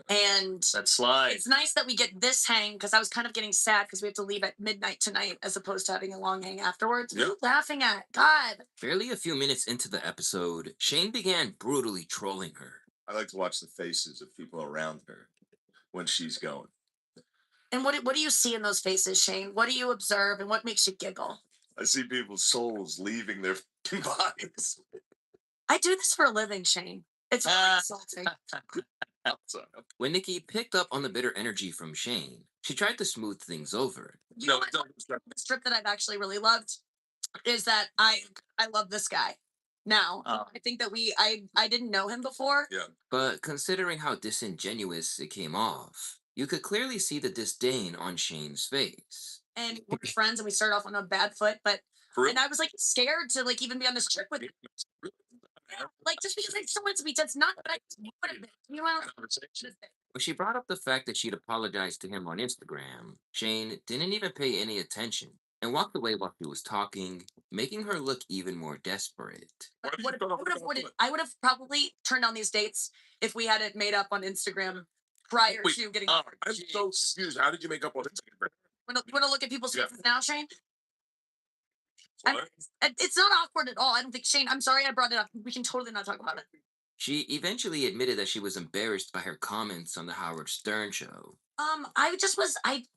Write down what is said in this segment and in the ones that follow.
And That slide. it's nice that we get this hang because I was kind of getting sad because we have to leave at midnight tonight as opposed to having a long hang afterwards. What are Yep. you laughing at? God. Barely a few minutes into the episode, Shane began brutally trolling her. I like to watch the faces of people around her when she's going. And what do you see in those faces, Shane? What do you observe and what makes you giggle? I see people's souls leaving their bodies. I do this for a living, Shane. It's really insulting. When Nikki picked up on the bitter energy from Shane, she tried to smooth things over. You know what? The strip that I've actually really loved is that I love this guy. Now, I think that I didn't know him before. Yeah. But considering how disingenuous it came off, you could clearly see the disdain on Shane's face. And we're friends and we started off on a bad foot, but and I was like scared to like even be on this trip with him. Like just because I just wanted to be that's not what I would have been. You know, When she brought up the fact that she'd apologized to him on Instagram, Shane didn't even pay any attention and walked away while she was talking, making her look even more desperate. I would have probably turned down these dates if we had it made up on Instagram prior to getting. I'm so confused. How did you make up on Instagram? You want to look at people's faces now, Shane? What? It's not awkward at all. I don't think Shane. I'm sorry I brought it up. We can totally not talk about it. She eventually admitted that she was embarrassed by her comments on the Howard Stern show. I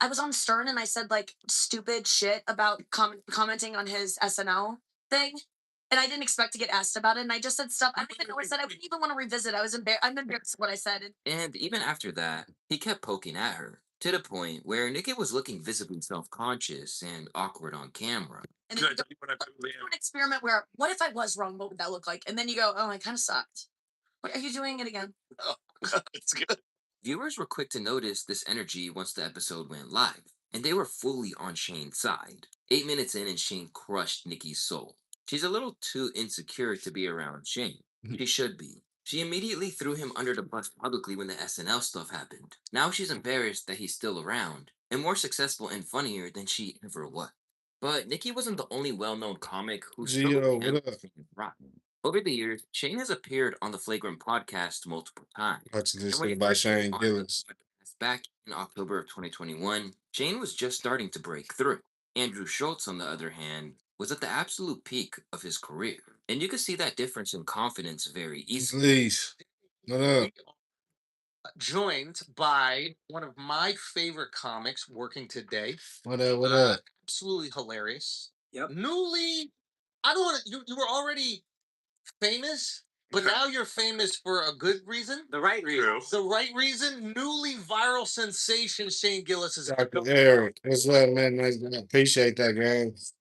was on Stern and I said like stupid shit about commenting on his SNL thing. And I didn't expect to get asked about it. And I just said stuff. I don't even know what I said. I wouldn't even want to revisit. I'm embarrassed of what I said. And even after that, he kept poking at her, to the point where Nikki was looking visibly self-conscious and awkward on camera. And then you do an experiment where, what if I was wrong? What would that look like? And then you go, oh, I kind of sucked. What, are you doing it again? Oh, it's good. Viewers were quick to notice this energy once the episode went live, and they were fully on Shane's side. 8 minutes in and Shane crushed Nikki's soul. She's a little too insecure to be around Shane. She should be. She immediately threw him under the bus publicly when the SNL stuff happened. Now she's embarrassed that he's still around, and more successful and funnier than she ever was. But Nikki wasn't the only well-known comic who struggled Gio, what up? rotten. Over the years, Shane has appeared on the Flagrant podcast multiple times. Watch this And when thing he by first came Shane on the Gillis. podcast back in October of 2021, Shane was just starting to break through. Andrew Schultz, on the other hand, was at the absolute peak of his career. And you could see that difference in confidence very easily. Please. What up? Joined by one of my favorite comics working today. What up? What up? Absolutely hilarious. Yep. Newly, I don't want to. You were already famous, but now you're famous for a good reason. The right reason. The right reason. Newly viral sensation Shane Gillis is. Dr. Eric. What's up, man? Nice to appreciate that, guys.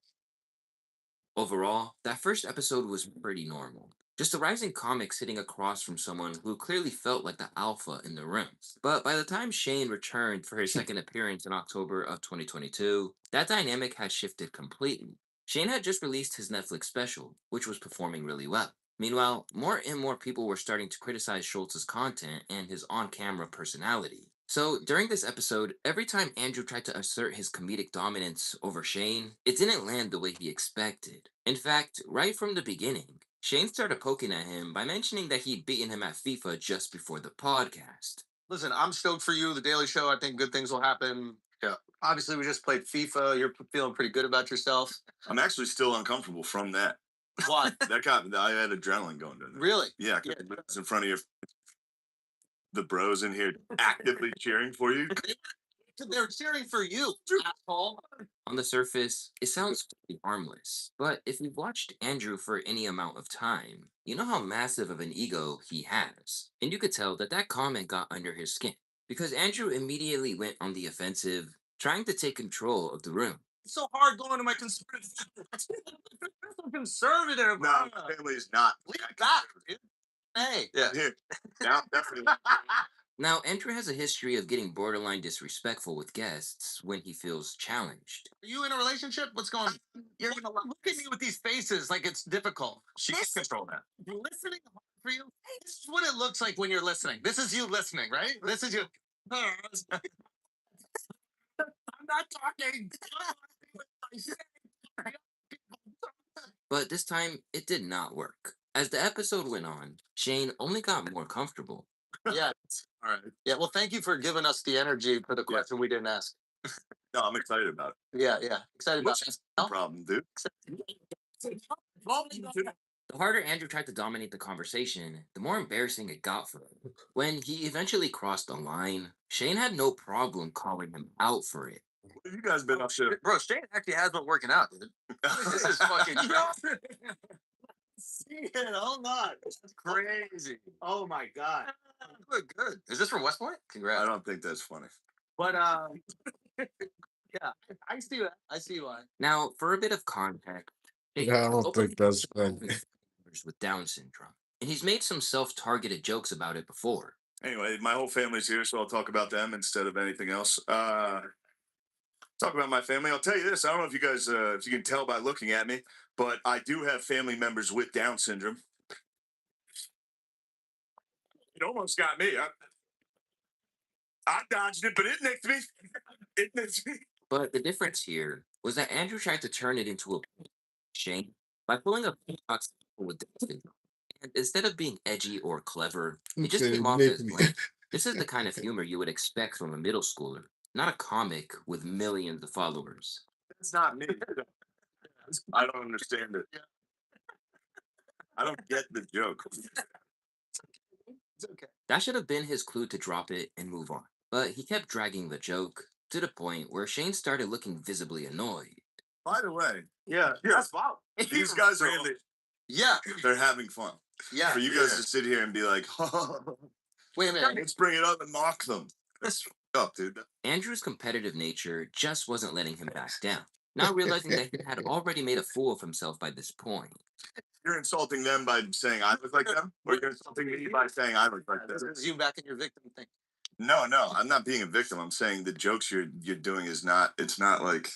Overall, that first episode was pretty normal. Just a rising comic sitting across from someone who clearly felt like the alpha in the room. But by the time Shane returned for his second appearance in October of 2022, that dynamic had shifted completely. Shane had just released his Netflix special, which was performing really well. Meanwhile, more and more people were starting to criticize Schultz's content and his on-camera personality. So during this episode, every time Andrew tried to assert his comedic dominance over Shane, it didn't land the way he expected. In fact, right from the beginning, Shane started poking at him by mentioning that he'd beaten him at FIFA just before the podcast. Listen, I'm stoked for you. The Daily Show. I think good things will happen. Yeah. Obviously, we just played FIFA. You're feeling pretty good about yourself. I'm actually still uncomfortable from that. Why? I had adrenaline going during that. Really? Yeah, because it's in front of the bros in here actively cheering for you. They're cheering for you, asshole. On the surface, it sounds pretty harmless, but if you've watched Andrew for any amount of time, you know how massive of an ego he has. And you could tell that that comment got under his skin, because Andrew immediately went on the offensive, trying to take control of the room. It's so hard going to my conservative. Conservative. No, my family is not. We got it, dude. Hey. Yeah. Now, definitely. Now, Andrew has a history of getting borderline disrespectful with guests when he feels challenged. Are you in a relationship? What's going on? You're gonna love Look at me with these faces like it's difficult. She can control that. Listening hard for you. This is what it looks like when you're listening. This is you listening, right? This is you. I'm not talking. But this time, it did not work. As the episode went on, Shane only got more comfortable. Yeah. All right. Yeah. Well, thank you for giving us the energy for the Yeah. question we didn't ask. No, I'm excited about it. Yeah. Yeah. Excited about What's this. the problem, dude? The harder Andrew tried to dominate the conversation, the more embarrassing it got for him. When he eventually crossed the line, Shane had no problem calling him out for it. What have you guys been up to? Bro, Shane actually has been working out, dude. This is fucking See it, hold on. That's crazy. Oh my god. Good, good. Is this from West Point? Congrats. I don't think that's funny. But yeah, I see that. I see why. Now, for a bit of context, Shane Yeah, I don't openly think that's funny. members with Down syndrome, and he's made some self-targeted jokes about it before. Anyway, my whole family's here, so I'll talk about them instead of anything else. Talk about my family. I'll tell you this. I don't know if you guys, if you can tell by looking at me, but I do have family members with Down syndrome. It almost got me. I dodged it, but it nicked me. It nicked me. But the difference here was that Andrew tried to turn it into a Shane by pulling a box with Down syndrome. And instead of being edgy or clever, it just Okay, came off nick as me. lame. This is the kind of humor you would expect from a middle schooler, not a comic with millions of followers. That's not me. I don't understand it. I don't get the joke. It's okay. That should have been his clue to drop it and move on. But he kept dragging the joke to the point where Shane started looking visibly annoyed. By the way, yeah, these guys are Really? Yeah. they're having fun. Yeah. For you guys to sit here and be like, Wait a minute. let's bring it up and mock them. That's up, dude. Andrew's competitive nature just wasn't letting him back down, not realizing that he had already made a fool of himself by this point. You're insulting them by saying I look like them, or you're insulting me by saying I look like This them. is you back in your victim thing. No, I'm not being a victim. I'm saying the jokes you're doing is not. It's not like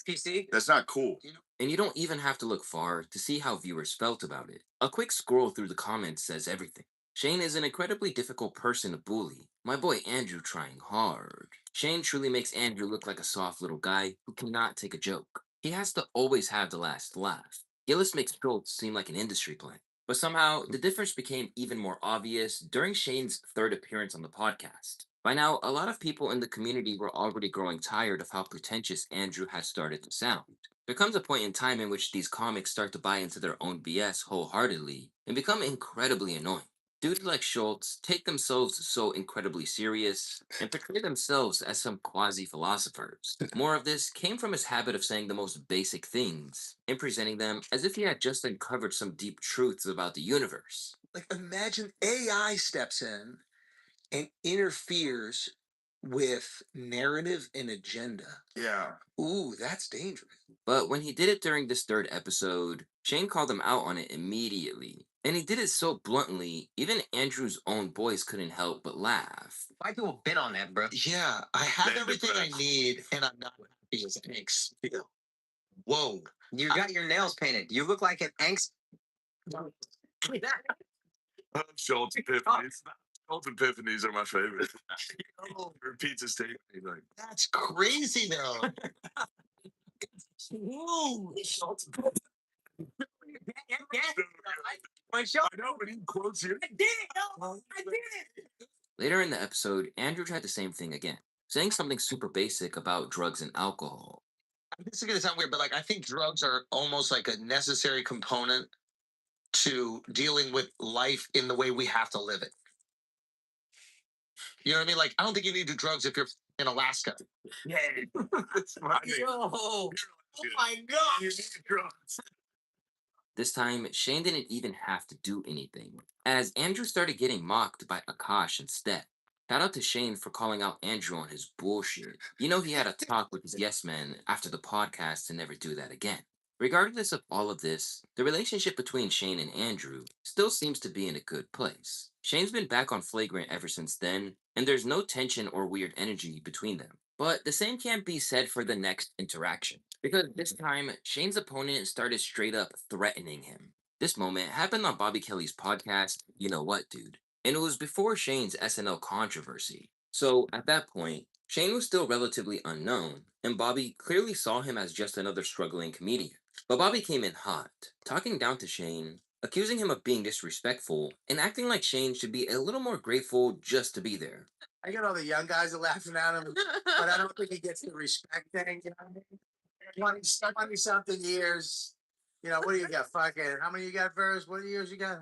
PC. that's not cool. And you don't even have to look far to see how viewers felt about it. A quick scroll through the comments says everything. Shane is an incredibly difficult person to bully. My boy Andrew trying hard. Shane truly makes Andrew look like a soft little guy who cannot take a joke. He has to always have the last laugh. Gillis makes Schultz seem like an industry plant. But somehow, the difference became even more obvious during Shane's third appearance on the podcast. By now, a lot of people in the community were already growing tired of how pretentious Andrew had started to sound. There comes a point in time in which these comics start to buy into their own BS wholeheartedly and become incredibly annoying. Dudes like Schultz take themselves so incredibly serious and portray themselves as some quasi philosophers. More of this came from his habit of saying the most basic things and presenting them as if he had just uncovered some deep truths about the universe. Like, imagine AI steps in and interferes with narrative and agenda. Yeah. Ooh, that's dangerous. But when he did it during this third episode, Shane called him out on it immediately. And he did it so bluntly, even Andrew's own boys couldn't help but laugh. Why people been on that, bro? Yeah, I have They're everything I depressed. need, and I'm not happy as an angst. Whoa. You got your nails painted. You look like an angst. Schultz epiphanies. Schultz epiphanies are my favorite. Or pizza steak. He's like, That's crazy, though. Whoa. My show. I know, but he quotes you. I did it. No, I did it. Later in the episode, Andrew tried the same thing again, saying something super basic about drugs and alcohol. This is gonna sound weird, but like I think drugs are almost like a necessary component to dealing with life in the way we have to live it. You know what I mean? Like I don't think you need to do drugs if you're in Alaska. Yeah. That's my name. Oh my You god! need drugs. This time, Shane didn't even have to do anything, as Andrew started getting mocked by Akash instead. Shout out to Shane for calling out Andrew on his bullshit. You know he had a talk with his yes men after the podcast to never do that again. Regardless of all of this, the relationship between Shane and Andrew still seems to be in a good place. Shane's been back on Flagrant ever since then, and there's no tension or weird energy between them. But the same can't be said for the next interaction, because this time, Shane's opponent started straight up threatening him. This moment happened on Bobby Kelly's podcast, You Know What, Dude? And it was before Shane's SNL controversy. So at that point, Shane was still relatively unknown, and Bobby clearly saw him as just another struggling comedian. But Bobby came in hot, talking down to Shane, accusing him of being disrespectful, and acting like Shane should be a little more grateful just to be there. I get all the young guys are laughing at him, but I don't think he gets the respect thing. You know what I mean? 20 something years. You know, what do you got? Fucking, how many you got, Vers? What years you got?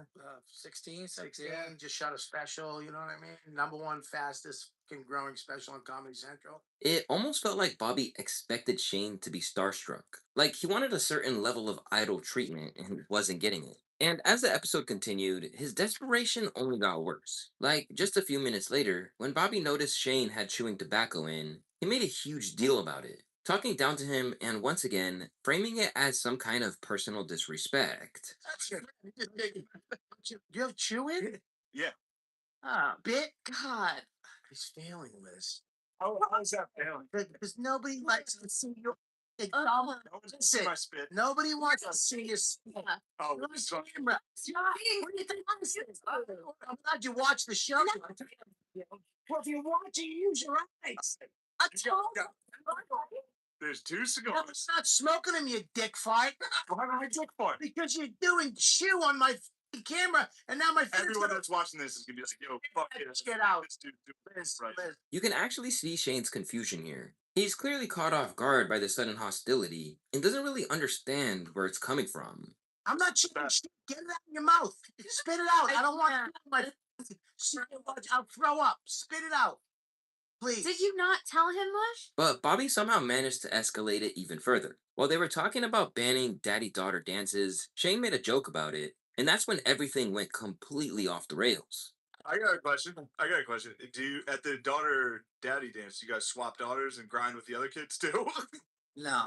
16, 16. Just shot a special, you know what I mean? Number one fastest fucking growing special on Comedy Central. It almost felt like Bobby expected Shane to be starstruck. Like he wanted a certain level of idol treatment and wasn't getting it. And as the episode continued, his desperation only got worse. Like just a few minutes later, when Bobby noticed Shane had chewing tobacco in, he made a huge deal about it, talking down to him and once again framing it as some kind of personal disrespect. That's good. You have chewing? Yeah. Bit? God. He's failing, Liz. How's that feeling? Because nobody likes to see you. Oh. Listen, my spit. nobody wants to see you spit. Oh, You're on camera. What do you think this is? I'm glad you watched the show. Well, if you watch it, use your eyes. I told you. there's 2 I'm cigars. not smoking them, you dick fart. Why am I dick for? Because you're doing chew on my f***ing camera, and now my friends Everyone that's watching this is gonna be like, yo, fuck it. Let's get out. This dude doing Liz, this right. Liz. You can actually see Shane's confusion here. He's clearly caught off guard by the sudden hostility and doesn't really understand where it's coming from. I'm not chewing shit. Get it out of your mouth. Spit it out. I don't want it in my I'll throw up. Spit it out. Please. Did you not tell him much? But Bobby somehow managed to escalate it even further. While they were talking about banning daddy-daughter dances, Shane made a joke about it, and that's when everything went completely off the rails. I got a question. Do you at the daughter daddy dance? You guys swap daughters and grind with the other kids too? No.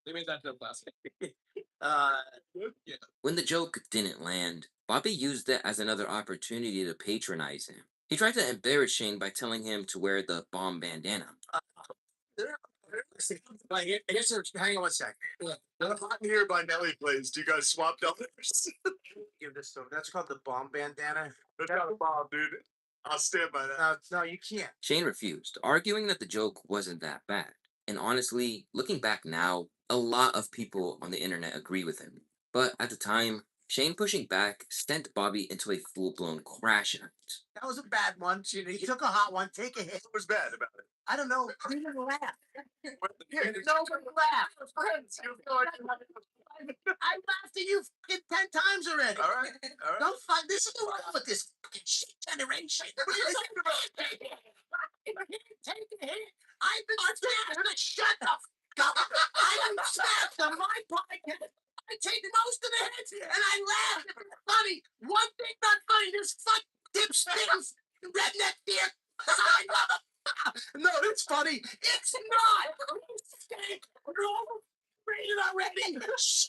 They made that joke last week. When the joke didn't land, Bobby used it as another opportunity to patronize him. He tried to embarrass Shane by telling him to wear the bomb bandana. Hang on one sec. I'm here by Nelly plays. Do you guys swap daughters? Give this to him. That's called the bomb bandana. That's not a bomb, dude. I'll stand by that. No, you can't. Shane refused, arguing that the joke wasn't that bad. And honestly, looking back now, a lot of people on the internet agree with him. But at the time, Shane pushing back sent Bobby into a full-blown crash out. That was a bad one. You took a hot one. Take a hit. What was bad about it? I don't know. You didn't laugh. Nobody Nobody laughed. I laughed at you fucking 10 times already. All right. Don't fight. This is the wrong with this fucking shit generation. Take a hit. I've been smacked. Shut the fuck up. I've been smacked on my podcast. I take most of the hits and I laugh. It's funny. One thing not funny. This fuck dipsticks, redneck deer. I love it. No, it's funny. It's not. We're all rated already. Shh.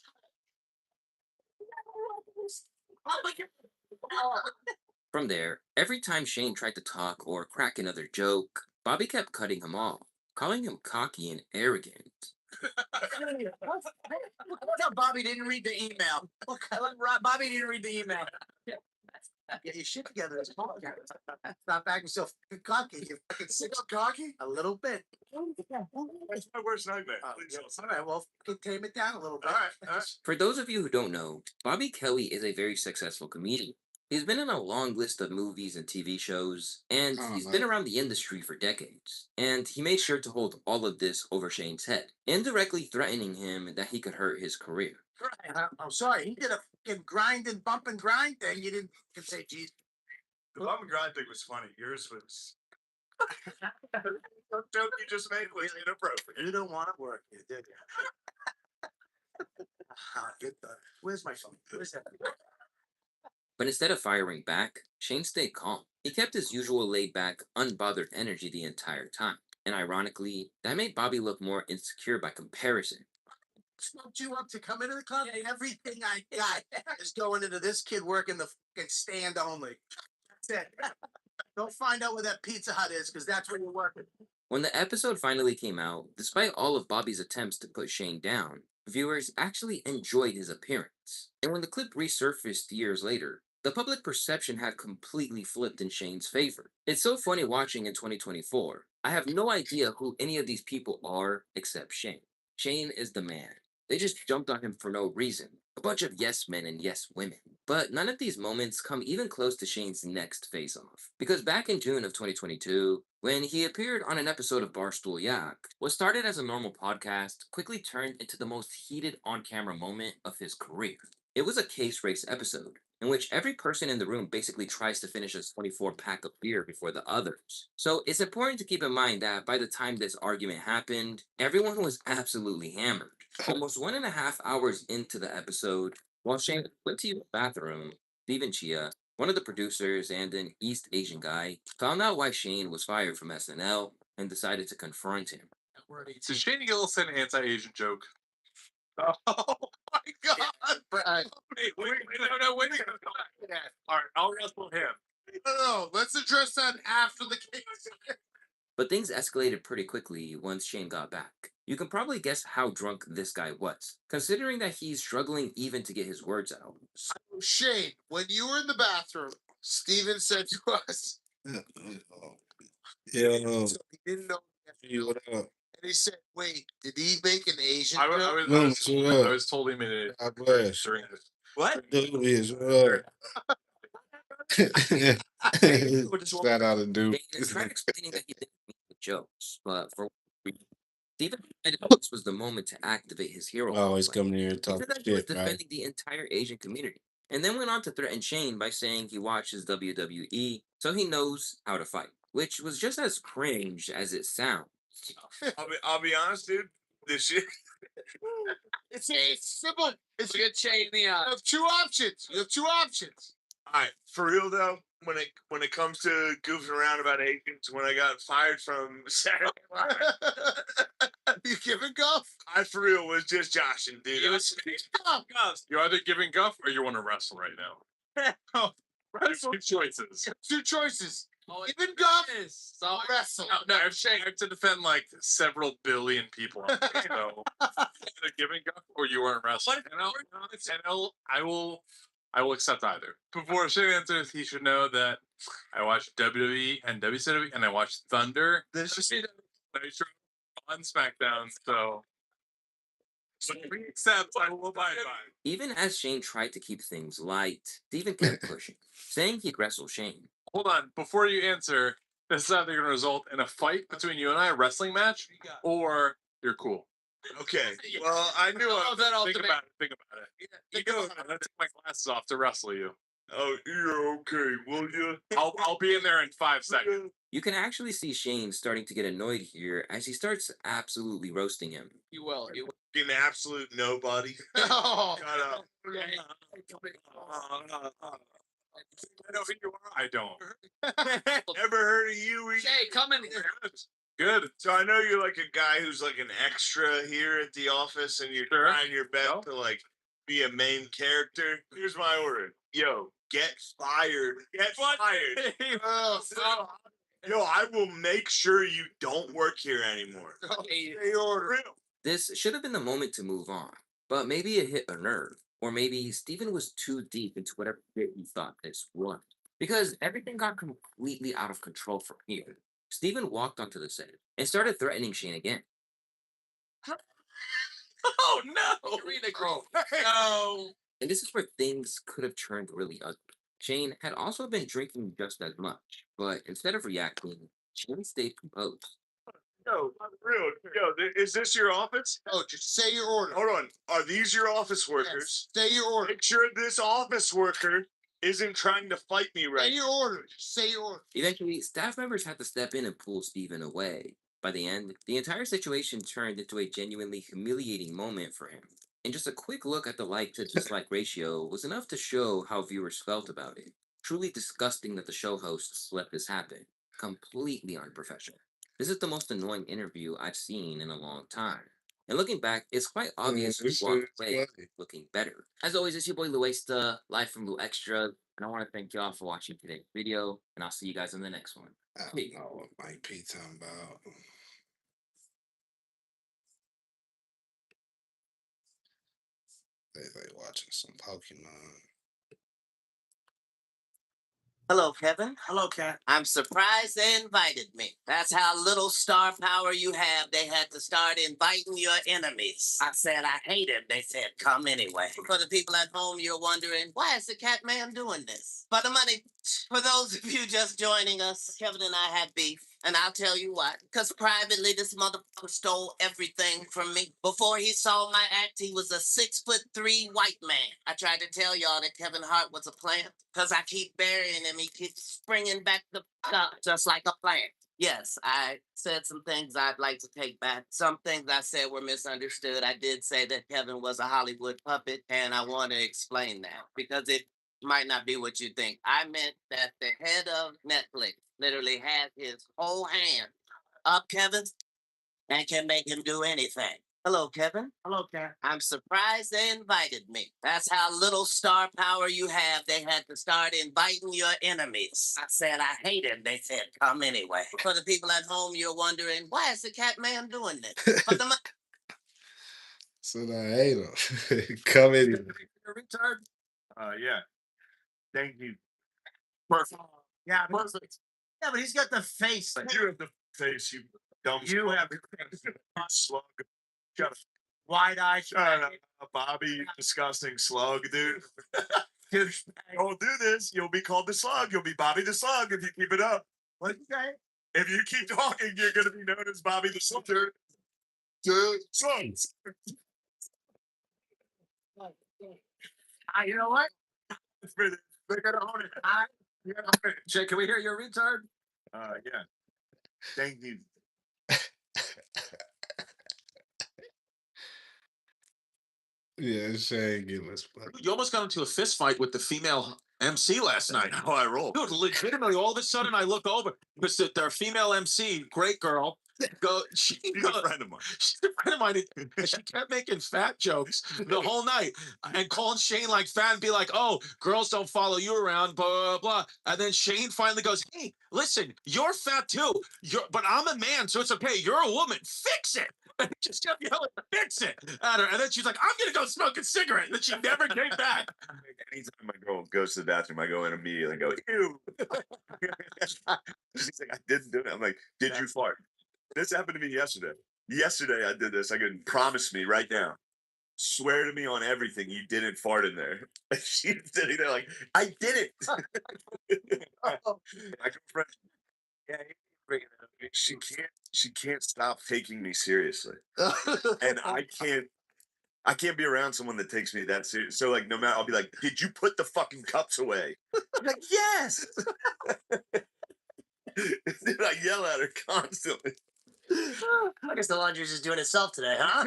Oh my God. From there, every time Shane tried to talk or crack another joke, Bobby kept cutting him off, calling him cocky and arrogant. Tell Bobby didn't read the email. Bobby didn't read the email. Get your shit together. It's podcast. Stop acting so fucking cocky. You fucking sick cocky? A little bit. That's my worst nightmare. Please All right, well, tame it down a little bit. All right. For those of you who don't know, Bobby Kelly is a very successful comedian. He's been in a long list of movies and TV shows, and he's been around the industry for decades. And he made sure to hold all of this over Shane's head, indirectly threatening him that he could hurt his career. I'm sorry. He did a fucking grind and bump and grind thing. You didn't say, geez. The bum and grind thing was funny. Yours was. The joke you just made was inappropriate. You don't want to work here, did you? Good thought. Where's my phone? Where's that? But instead of firing back, Shane stayed calm. He kept his usual laid-back, unbothered energy the entire time. And ironically, that made Bobby look more insecure by comparison. Smoked you up to come into the club. Everything I got is going into this kid working the fucking stand only. That's it. Go find out where that Pizza Hut is, because that's where you're working. When the episode finally came out, despite all of Bobby's attempts to put Shane down, viewers actually enjoyed his appearance. And when the clip resurfaced years later, the public perception had completely flipped in Shane's favor. It's so funny watching in 2024. I have no idea who any of these people are except Shane. Shane is the man. They just jumped on him for no reason. A bunch of yes men and yes women. But none of these moments come even close to Shane's next face off. Because back in June of 2022, when he appeared on an episode of Barstool Yak, what started as a normal podcast quickly turned into the most heated on camera moment of his career. It was a case race episode, in which every person in the room basically tries to finish a 24 pack of beer before the others. So it's important to keep in mind that by the time this argument happened, everyone was absolutely hammered. Almost 1.5 hours into the episode, while Shane went to the bathroom, Steven Chia, one of the producers and an East Asian guy, found out why Shane was fired from SNL and decided to confront him. So Shane Gillis anti-Asian joke. Oh my god! Wait, no, wait. All right, I'll wrestle him. No, let's address that after the case. But things escalated pretty quickly once Shane got back. You can probably guess how drunk this guy was, considering that he's struggling even to get his words out. Shane, when you were in the bathroom, Steven said to us, Yo, So he didn't know. what up? And he said, "Wait, did he make an Asian I joke?" was told him it God bless. during this. What? Dubious, what up? Shout out to Duke. Shane tried explaining that he didn't mean the jokes, but for Steven decided this was the moment to activate his hero. Always complex. coming here and He talking said that he was shit, right? defending the entire Asian community, and then went on to threaten Shane by saying he watches WWE, so he knows how to fight, which was just as cringe as it sounds. I'll be honest, dude. This shit. It's simple. It's Look at Shane in the you eye. have two options. You have two options. All right, for real though. When it comes to goofing around about Asians, when I got fired from Saturday Night Live, You giving guff? I for real was just joshing, dude. It was- You're either giving guff or you want to wrestle right now. Wrestle choices. Two choices. Oh, Giving guff, So wrestle. no, I'm saying I have to defend like several billion people. So either giving guff or you aren't wrestling. I will accept either. Before Shane answers, he should know that I watched WWE and WCW, and I watched Thunder. WCW Nitro on SmackDown. So whatever he accepts, I will abide by. Even as Shane tried to keep things light, Steven kept pushing, saying he'd wrestle Shane. Hold on, before you answer, this is either going to result in a fight between you and I, a wrestling match, or you're cool. Okay. Well, I knew. Think about it. Think about it. You know, I'm gonna take my glasses off to wrestle you. oh, you're okay, will you? I'll be in there in 5 seconds. You can actually see Shane starting to get annoyed here as he starts absolutely roasting him. You will. An absolute nobody. Oh, Shut up. I know who you are. I don't. Never heard of you. Hey, come in here. Good. So I know you're like a guy who's like an extra here at the office, and you're Sure. trying your best to like be a main character. Here's my order. Yo, get fired. Get fired. oh, Yo, I will make sure you don't work here anymore. Say order. Real. This should have been the moment to move on, but maybe it hit a nerve, or maybe Steven was too deep into whatever shit he thought this was. Because everything got completely out of control from here. Steven walked onto the set and started threatening Shane again. Oh no! No. And this is where things could have turned really ugly. Shane had also been drinking just as much, but instead of reacting, Shane stayed composed. Yo, real. Yo, is this your office? Oh, just say your order. Hold on. Are these your office workers? Yes, say your order. Make sure this office worker isn't trying to fight me Say right. your order. Just say your order. Eventually, staff members had to step in and pull Steven away. By the end, the entire situation turned into a genuinely humiliating moment for him. And just a quick look at the like to dislike ratio was enough to show how viewers felt about it. Truly disgusting that the show hosts let this happen. Completely unprofessional. This is the most annoying interview I've seen in a long time. And looking back, it's quite obvious this who walked shit is away funny. looking better. As always, it's your boy Luesta, live from Blue Extra, and I want to thank y'all for watching today's video, and I'll see you guys in the next one. I don't Peace. know what Mike P talking about. They watching some Pokemon. Hello, Kevin. Hello, Kat. I'm surprised they invited me. That's how little star power you have. They had to start inviting your enemies. I said I hate him. They said, come anyway. For the people at home, you're wondering, why is the cat man doing this? For the money. For those of you just joining us, Kevin and I had beef. And I'll tell you what, because privately this motherfucker stole everything from me. Before he saw my act, he was a 6'3" white man. I tried to tell y'all that Kevin Hart was a plant, because I keep burying him. He keeps springing back the up just like a plant. Yes, I said some things I'd like to take back. Some things I said were misunderstood. I did say that Kevin was a Hollywood puppet, and I want to explain that because it might not be what you think. I meant that the head of Netflix literally had his whole hand up Kevin and can make him do anything. Hello, Kevin. Hello, Kat. I'm surprised they invited me. That's how little star power you have. They had to start inviting your enemies. I said I hate him. They said come anyway. For the people at home, you're wondering, why is the cat man doing this? For the Said I hate him. Come in. Retard. Yeah. Thank you. Perfect. Yeah, perfect. Yeah, but he's got the face. You have the face, you dumb. You have slug. Shut up. wide-eyed. Shut up, Bobby, you disgusting slug, dude. Don't do this. You'll be called the slug. You'll be Bobby the slug if you keep it up. What'd you say? If you keep talking, you're going to be known as Bobby the slug. Dude, Slugs. You know what? They're going to own it. You're gonna own it. Jay, can we hear your retard? Yeah. Thank you. yeah, Shane giving us fuck. You almost got into a fist fight with the female MC last night. How I roll. Dude, legitimately, all of a sudden I look over because their female MC, great girl, she's She's a friend of mine. She's a friend of mine, and she kept making fat jokes the whole night and calling Shane like fat and be like, "Oh, girls don't follow you around," blah blah blah. And then Shane finally goes, "Hey, listen, you're fat too. But I'm a man, so it's okay. You're a woman. Fix it." And he just kept yelling, "Fix it!" at her. And then she's like, "I'm gonna go smoke a cigarette." And then she never came back. Anytime my girl goes to the bathroom, I go in immediately and go, ew. She's like, I didn't do it. I'm like, did you fart? This happened to me yesterday. Yesterday I did this. I go, promise me right now. Swear to me on everything you didn't fart in there. And she's sitting there like, I didn't. My girlfriend, she can't stop taking me seriously. And I can't be around someone that takes me that serious. So like, no matter, I'll be like, "Did you put the fucking cups away?" I'm like, "Yes." Dude, I yell at her constantly. I guess the laundry's just doing itself today, huh?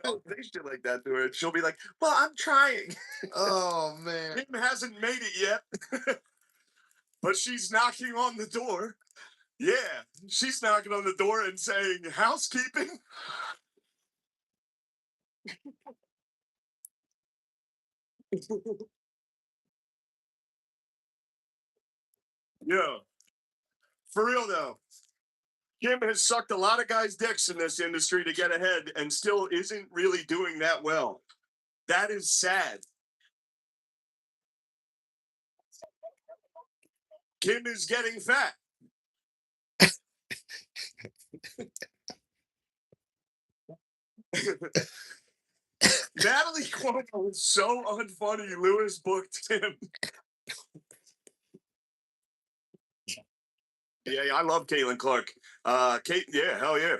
I'll say shit like that to her, and she'll be like, "Well, I'm trying." Oh man. Kim hasn't made it yet, but she's knocking on the door. Yeah, she's knocking on the door and saying, "Housekeeping." Yeah. For real though, Kim has sucked a lot of guys' dicks in this industry to get ahead and still isn't really doing that well. That is sad. Kim is getting fat. Natalie Cuomo was so unfunny. Lewis booked him. Yeah, I love Caitlin Clark. Kate, yeah, hell yeah.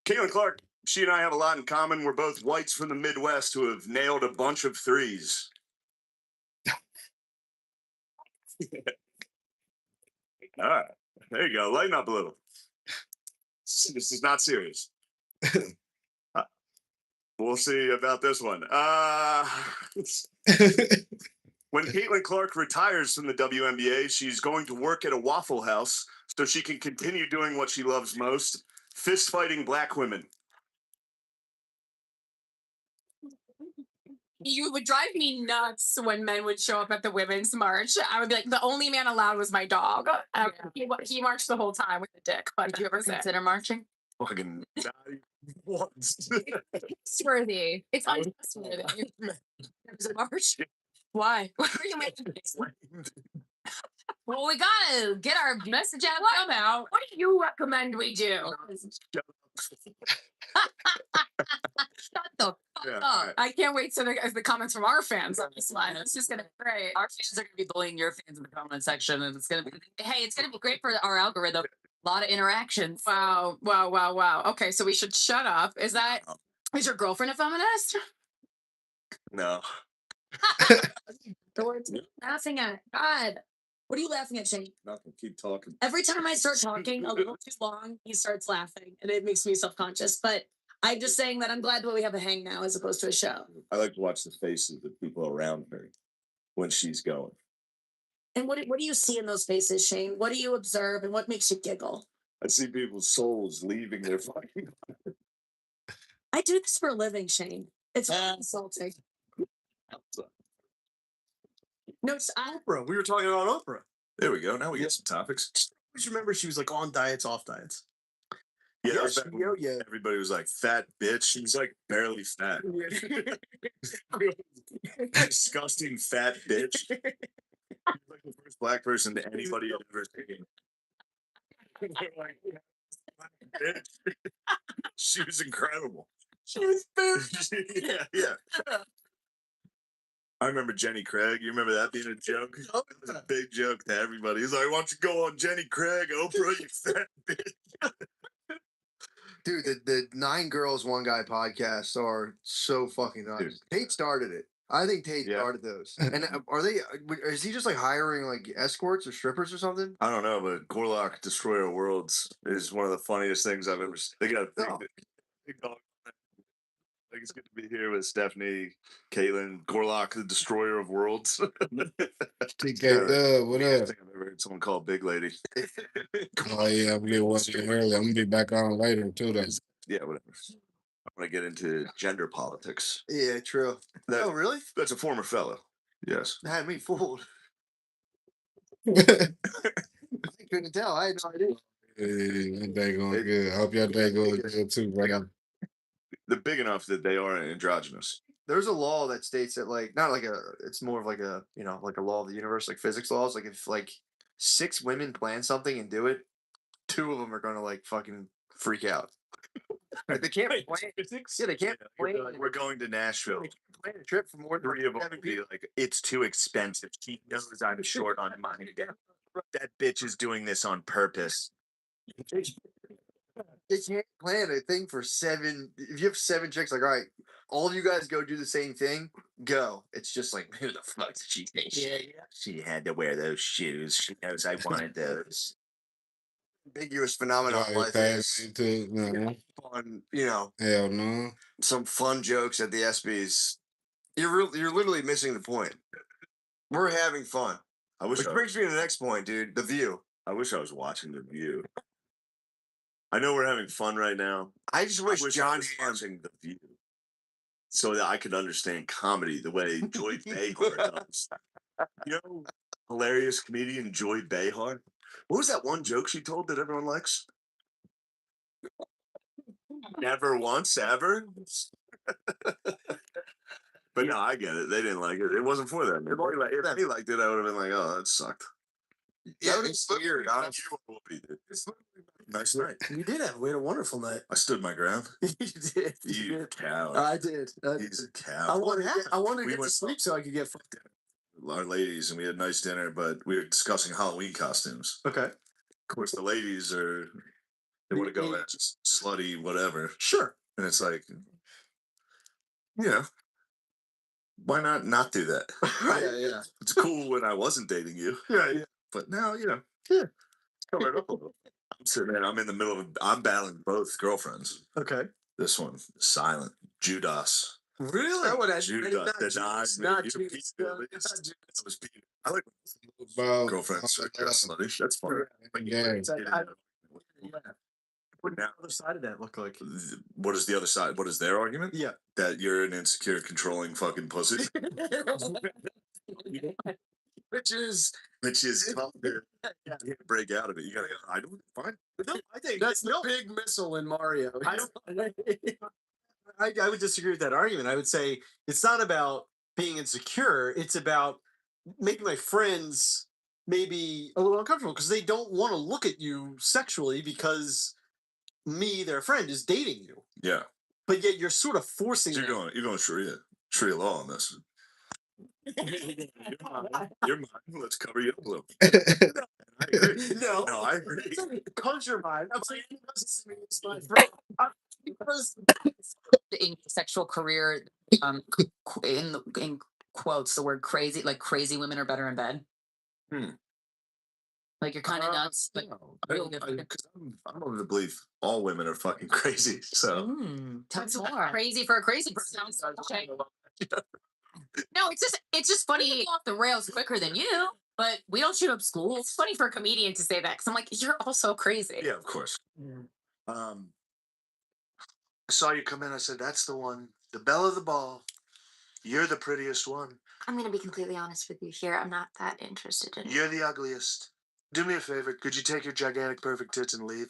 Caitlin Clark, she and I have a lot in common. We're both whites from the Midwest who have nailed a bunch of threes. All right, there you go. Lighten up a little. This is not serious. We'll see about this one. When Caitlin Clark retires from the WNBA, she's going to work at a Waffle House so she can continue doing what she loves most, Fist fighting black women. You would drive me nuts when men would show up at the women's march. I would be like, the only man allowed was my dog. He marched the whole time with a dick. But do you ever consider marching? Fucking not even once. Trustworthy. It's untrustworthy. There's a march. Why? What are you making? Well, we gotta get our message out somehow. What do you recommend we do? Shut the fuck Yeah, up. alright. I can't wait to the comments from our fans on this line. It's just gonna be great. Our fans are gonna be bullying your fans in the comment section, and it's gonna be it's gonna be great for our algorithm. A lot of interactions. Wow. Okay, so we should shut up. Is your girlfriend a feminist? No. Laughing at God. What are you laughing at, Shane? Nothing. Keep talking. Every time I start talking a little too long, he starts laughing, and it makes me self-conscious. But I'm just saying that I'm glad that we have a hang now as opposed to a show. I like to watch the faces of the people around her when she's going. And what do you see in those faces, Shane? What do you observe, and what makes you giggle? I see people's souls leaving their fucking. I do this for a living, Shane. It's insulting. No, it's Oprah. We were talking about Oprah. There we go. Now we get some topics. I just remember she was like on diets, off diets. Yeah, that was she- back when yeah. everybody was like fat bitch. She was like barely fat. Disgusting fat bitch. She was like the first black person that anybody had ever seen. Like, bitch. She was incredible. She was yeah. I remember Jenny Craig. You remember that being a joke? It was a big joke to everybody. He's like, why don't you go on Jenny Craig, Oprah, you fat bitch? Dude, the 9 Girls, One Guy podcast are so fucking nuts. Dude. Tate started it. I think Tate Yeah. started those. And are they? Is he just like hiring like escorts or strippers or something? I don't know, but Gorlock, Destroyer of Worlds, is one of the funniest things I've ever seen. They got a big dog. I think it's good to be here with Stephanie, Caitlin, Gorlock, the Destroyer of Worlds. TK Dub, what I up? think I've ever heard someone called Big Lady. Oh yeah, I'm getting one in early. I'm gonna be back on later too. Then. Yeah, whatever. I want to get into gender politics. Yeah, true. That- Oh, really? That's a former fellow. Yes. That had me fooled. I couldn't tell. I had no idea. Hey, my day going good. I hope your day going good too, brother. They're big enough that they are androgynous. There's a law that states that like not like it's more of like a like a law of the universe, like physics laws. Like if like 6 women plan something and do it, 2 of them are gonna like fucking freak out. Like they can't plan. Yeah, they can't You're plan. like, we're going to Nashville. They can't plan a trip for more than 3 of them 7 will be people. like, it's too expensive. She knows I'm short on money. That bitch is doing this on purpose. They can't plan a thing for 7. If you have 7 chicks, like all right, all of you guys go do the same thing. Go. It's just like who the fuck did she think? She had to wear those shoes. She knows I wanted those. Ambiguous phenomenon Y'all life ain't is too, no. fun. Hell no. Some fun jokes at the ESPYS. You're literally missing the point. We're having fun. I wish Which I, brings me to the next point, dude. The View. I wish I was watching The View. I know we're having fun right now. I just I wish wish I John was Hamm. watching The View so that I could understand comedy the way Joy Behar does. You know, hilarious comedian Joy Behar. What was that one joke she told that everyone likes? Never once, ever. But no, I get it. They didn't like it. It wasn't for them. If they liked it, I would have been like, "Oh, that sucked." Yeah, it's weird. Honestly. Nice night. We did have. We had a wonderful night. I stood my ground. You did. You coward. I did. He's a I coward. wanted. I wanted to We get to went- sleep so I could get. Our ladies, and we had a nice dinner, but we were discussing Halloween costumes. Okay. Of course, the ladies they want to go as slutty, whatever. Sure. And it's like, why not do that? Yeah. It's cool when I wasn't dating you, Yeah. but now, Yeah. cover it up a little. I'm sitting there, I'm in the middle of, I'm battling both girlfriends. Okay. This one, silent, Judas. Really? That would Judas, Judas. the Not Judas. Judas. That was Peter. I like About girlfriends are dressed slutty. That's fun. Yeah. It's like, yeah. What now? other side of that look like? What is the other side? What is their argument? Yeah. That you're an insecure, controlling fucking pussy. Which is tough to break out of it. You gotta hide it. Fine. No, I think That's the big missile in Mario. I don't. I would disagree with that argument. I would say it's not about being insecure. It's about making my friends maybe a little uncomfortable because they don't want to look at you sexually because me, their friend, is dating you. Yeah. But yet you're sort of forcing. So you're going Sharia law on this. You're mine. Let's cover you up a little. I agree. No, I agree. Conjure mine. I'm saying in sexual career, in quotes, the word crazy, like crazy women are better in bed. Like you're kind of nuts, but really good. Because I'm of the belief all women are fucking crazy. So Tell us more. Crazy for a crazy person. No, it's just funny. Off the rails quicker than you, but we don't shoot up schools. It's funny for a comedian to say that because I'm like, you're also crazy. yeah, of course. I saw you come in. I said, "That's the one, the belle of the ball. You're the prettiest one. I'm going to be completely honest with you here. I'm not that interested in You're the ugliest. Do me a favor. Could you take your gigantic, perfect tits and leave?"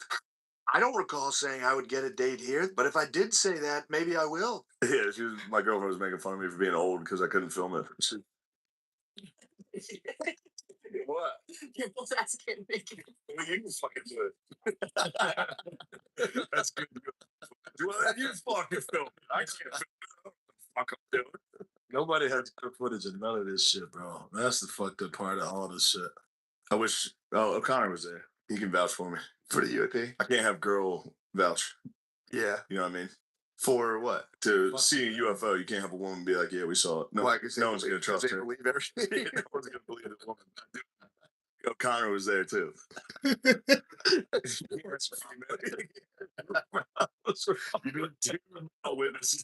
I don't recall saying I would get a date here, but if I did say that, maybe I will. Yeah, my girlfriend was making fun of me for being old because I couldn't film it. What? Well, that's good. Well, you can fucking do it. That's good. Well, you fucking film it. I can't film it. Fuck, I'm doing. Nobody has good footage of none of this shit, bro. That's the fucked up part of all this shit. I wish. Oh, O'Connor was there. He can vouch for me. For the UAP? I can't have girl vouch. Yeah. You know what I mean? For what? To see a UFO, you can't have a woman be like, "Yeah, we saw it." No, Why? 'Cause they no one's gonna believe- trust they her. believe everything. No one's gonna believe this woman. O'Connor was there too. You need 2 female witnesses.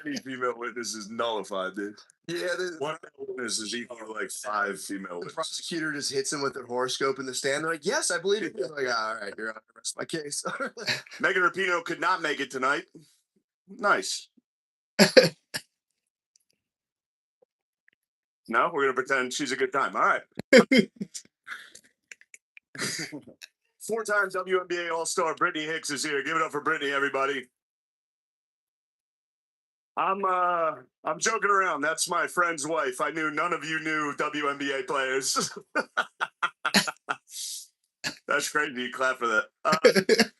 Any female witness is nullified, dude. Yeah, One male witness is equal to like 5 female the witnesses. prosecutor just hits him with a horoscope in the stand. They're like, "Yes, I believe it." He's like, "All right, you're on the rest of my case." Megan Rapinoe could not make it tonight. Nice. No, we're gonna pretend she's a good time. All right. 4-time WNBA All-Star Brittany Hicks is here. Give it up for Brittany, everybody. I'm joking around. That's my friend's wife. I knew none of you knew WNBA players. That's crazy. Clap for that.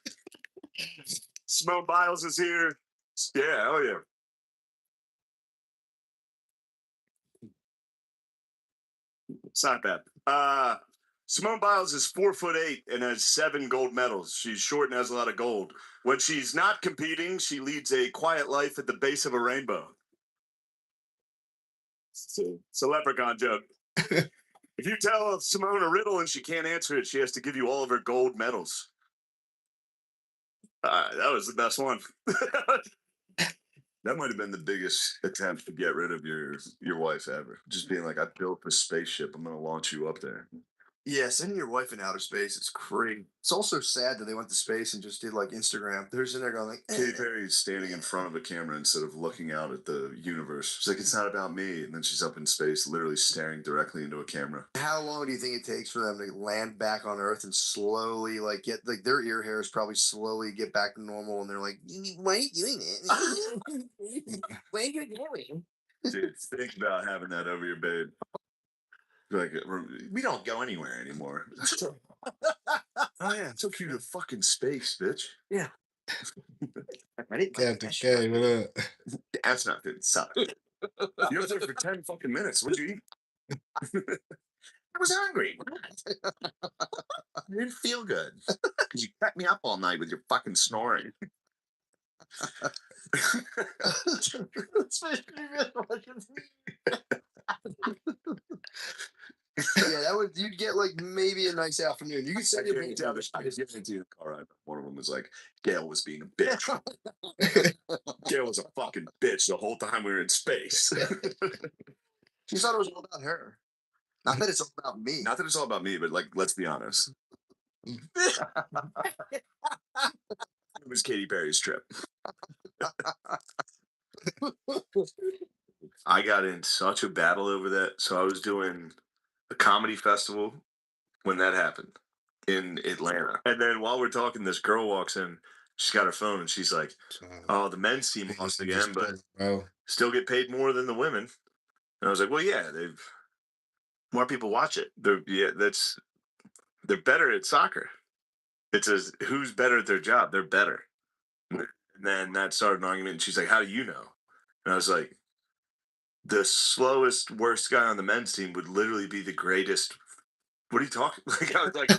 Simone Biles is here. Yeah, hell yeah. It's not bad. Simone Biles is 4'8" and has 7 gold medals. She's short and has a lot of gold. When she's not competing, she leads a quiet life at the base of a rainbow. It's a leprechaun joke. If you tell Simone a riddle and she can't answer it, she has to give you all of her gold medals. That was the best one. That might have been the biggest attempt to get rid of your wife ever. Just being like, "I built a spaceship. I'm going to launch you up there." Yeah, sending your wife in outer space is crazy. It's also sad that they went to space and just did like Instagram. They're sitting there going like, Katy Perry's standing in front of a camera instead of looking out at the universe. She's like, "It's not about me." And then she's up in space, literally staring directly into a camera. How long do you think it takes for them to land back on Earth and slowly like get like their ear hairs probably slowly get back to normal? And they're like, "Why are you doing it? Where are you going?" Dude, think about having that over your babe. Like, we don't go anywhere anymore. Oh yeah, took you to fucking space, bitch. Yeah. Captain K, what up? That's not good. Suck. You were there for 10 fucking minutes. What'd you eat? I was hungry. I didn't feel good because you kept me up all night with your fucking snoring. Yeah, that would you'd get like maybe a nice afternoon. You could I send your guarantee mate down to I space. guarantee the car ride. One of them was like, Gail was being a bitch. Gail was a fucking bitch the whole time we were in space. She thought it was all about her. Not that it's all about me. Not that it's all about me, but like, let's be honest. It was Katy Perry's trip. I got in such a battle over that. So I was doing a comedy festival when that happened in Atlanta. And then while we're talking, this girl walks in. She's got her phone and she's like, "Oh, the men's team lost again, but still get paid more than the women." And I was like, "Well, yeah, they've more people watch it. They're better at soccer. It says who's better at their job. They're better." And then that started an argument. And she's like, "How do you know?" And I was like, "The slowest, worst guy on the men's team would literally be the greatest." What are you talking? Like I was like,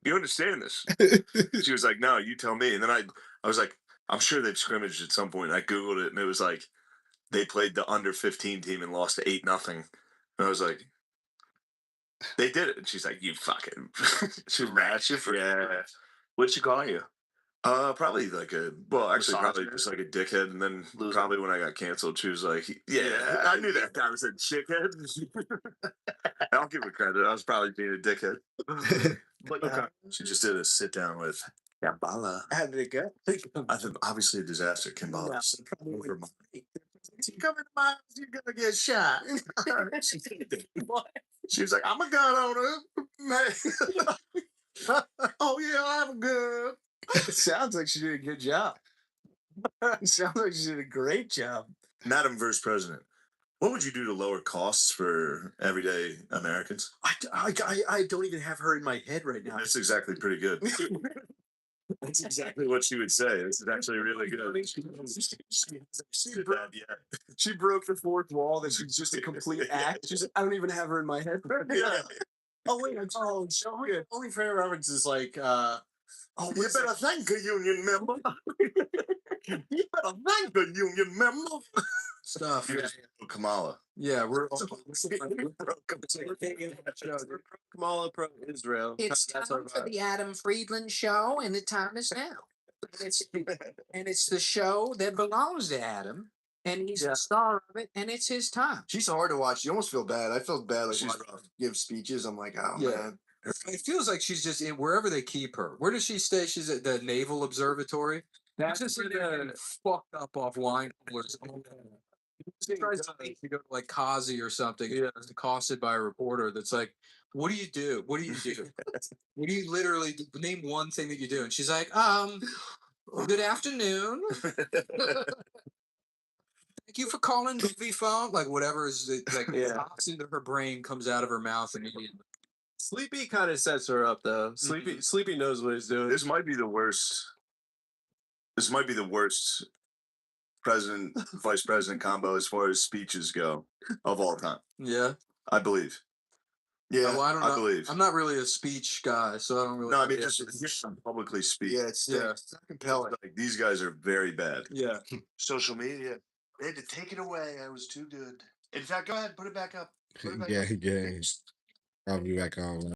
"You understand this?" She was like, "No, you tell me." And then I was like, "I'm sure they've scrimmaged at some point." And I googled it, and it was like they played the under 15 team and lost 8-0. And I was like, "They did it." And she's like, "You fucking." She was mad. Yeah. What'd she call you? Probably like probably just like a dickhead. And then probably when I got canceled, she was like, "Yeah, I knew that guy was a dickhead." I'll give her credit. I was probably being a dickhead. But she just did a sit down with Kimbala. How did it go? I think obviously a disaster. Kimbala. You come into my house, you're gonna get shot. She was like, "I'm a gun owner, man." Oh yeah, I have a gun. It sounds like she did a good job. It sounds like she did a great job. Madam Vice President, what would you do to lower costs for everyday Americans? I don't even have her in my head right now. That's exactly pretty good. That's exactly what she would say. This is actually really good. She broke the fourth wall. That she's just a complete act. She's, I don't even have her in my head. Oh wait, only Fair Roberts is like, Oh, you better thank a union member. You better thank a union member. stuff. Kamala. Yeah, we're Kamala pro Israel. It's time for the Adam Friedland show, and the time is now. And it's the show that belongs to Adam, and he's the star of it, and it's his time. She's hard to watch. You almost feel bad. I felt bad like She's watching her give speeches. I'm like, oh Yeah. man. It feels like she's just in wherever they keep her. Where does she stay? She's at the Naval Observatory. That's just in there fucked up off wine coolers. She tries to go to like Kazi or something. Yeah, it's accosted by a reporter that's like, "What do you do? What do you do? What do you literally do? Name one thing that you do?" And she's like, good afternoon. Thank you for calling movie phone." Like whatever is like pops into her brain comes out of her mouth immediately. Sleepy kind of sets her up though. Sleepy knows what he's doing. This might be the worst. This might be the worst president vice president combo as far as speeches go of all time. Yeah. I believe. Yeah, Well, I don't know. I believe. I'm not really a speech guy, so I don't really. No, I mean yeah. just hear them publicly speak. yeah, it's it's not compelling. Like, these guys are very bad. Yeah. Social media. They had to take it away. I was too good. In fact, go ahead, put it back up. Put it back Yeah, up. yeah. I'll be back on.